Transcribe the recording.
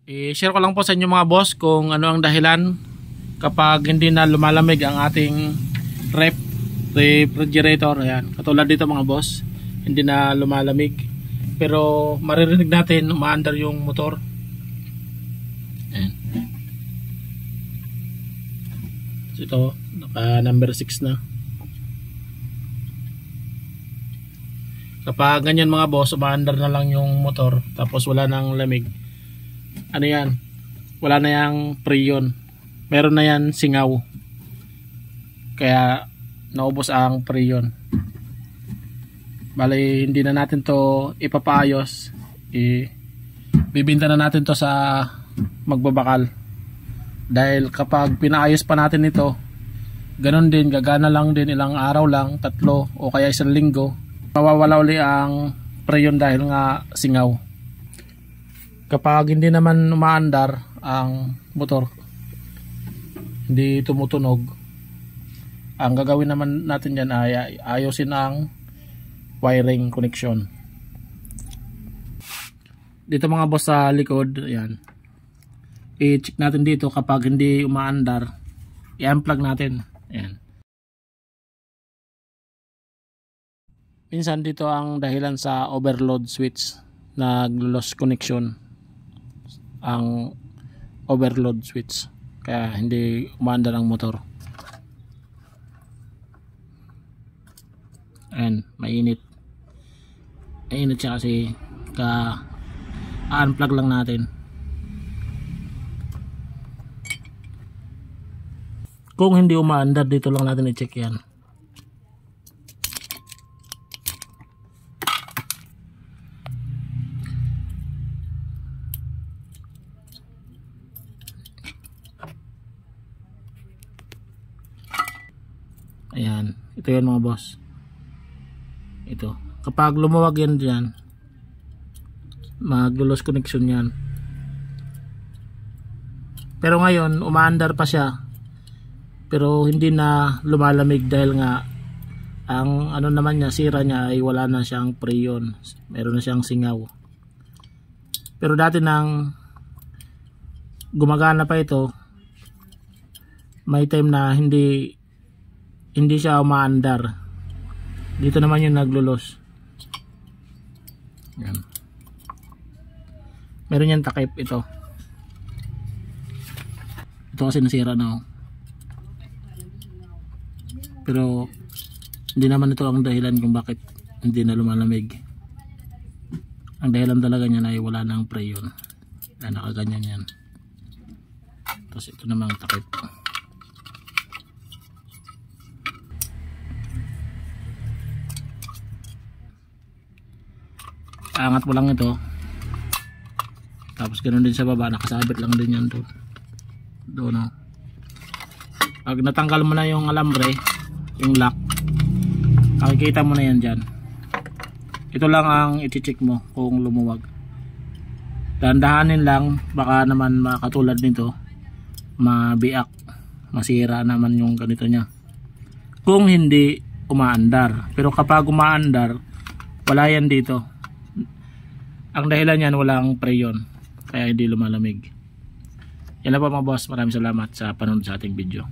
I-share ko lang po sa inyo mga boss kung ano ang dahilan kapag hindi na lumalamig ang ating refrigerator. Ayan, katulad dito mga boss, hindi na lumalamig. Pero maririnig natin umaandar yung motor. Ayan. So ito, naka number 6 na. Kapag ganyan mga boss, umaandar na lang yung motor tapos wala nang lamig. Ano yan, wala na yung preyon, meron na yan singaw, kaya naubos ang preyon. Bali hindi na natin to ipapaayos, bibinta na natin to sa magbabakal, dahil kapag pinaayos pa natin ito, ganon din, gagana lang din, ilang araw lang, 3 o kaya 1 linggo, mawawala uli ang preyon dahil nga singaw. Kapag hindi naman umaandar ang motor, hindi tumutunog, ang gagawin naman natin dyan ay ayusin ang wiring connection. Dito mga boss sa likod, ayan, i-check natin dito kapag hindi umaandar, i-unplug natin. Ayan. Minsan dito ang dahilan sa overload switch, nag-loss connection ang overload switch, kaya hindi umaandar ang motor. Ayan, mainit siya kasi unplug lang natin. Kung hindi umaandar, dito lang natin i-check yan. Ayan, ito yan mga boss. Ito, kapag lumawag yan dyan, mag-loss connection yan. Pero ngayon umaandar pa siya, pero hindi na lumalamig dahil nga ang ano naman niya, sira niya ay wala na siyang preyon, meron na siyang singaw. Pero dati nang gumagana pa ito, may time na hindi siya umaandar. Dito naman yung naglulos. Yan. Meron yan takip ito. Ito kasi nasira na. Pero hindi naman ito ang dahilan kung bakit hindi na lumalamig. Ang dahilan talaga niyan ay wala nang preyon. Yan, nakaganyan yan. Tapos ito namang takip. Angat mo lang ito, tapos ganoon din sa baba, nakasabit lang din yan doon. No? Pag natanggal mo na yung alambre, yung lock, makikita mo na yan dyan. Ito lang ang i-check mo kung lumuwag. Dahan-dahanin lang, baka naman makatulad nito, mabiak, masira naman yung ganito nya kung hindi umaandar. Pero kapag umaandar, wala yan dito. Ang dahilan yan, walang preyon, kaya hindi lumalamig. Yan lang po mga boss, maraming salamat sa panonood sa ating video.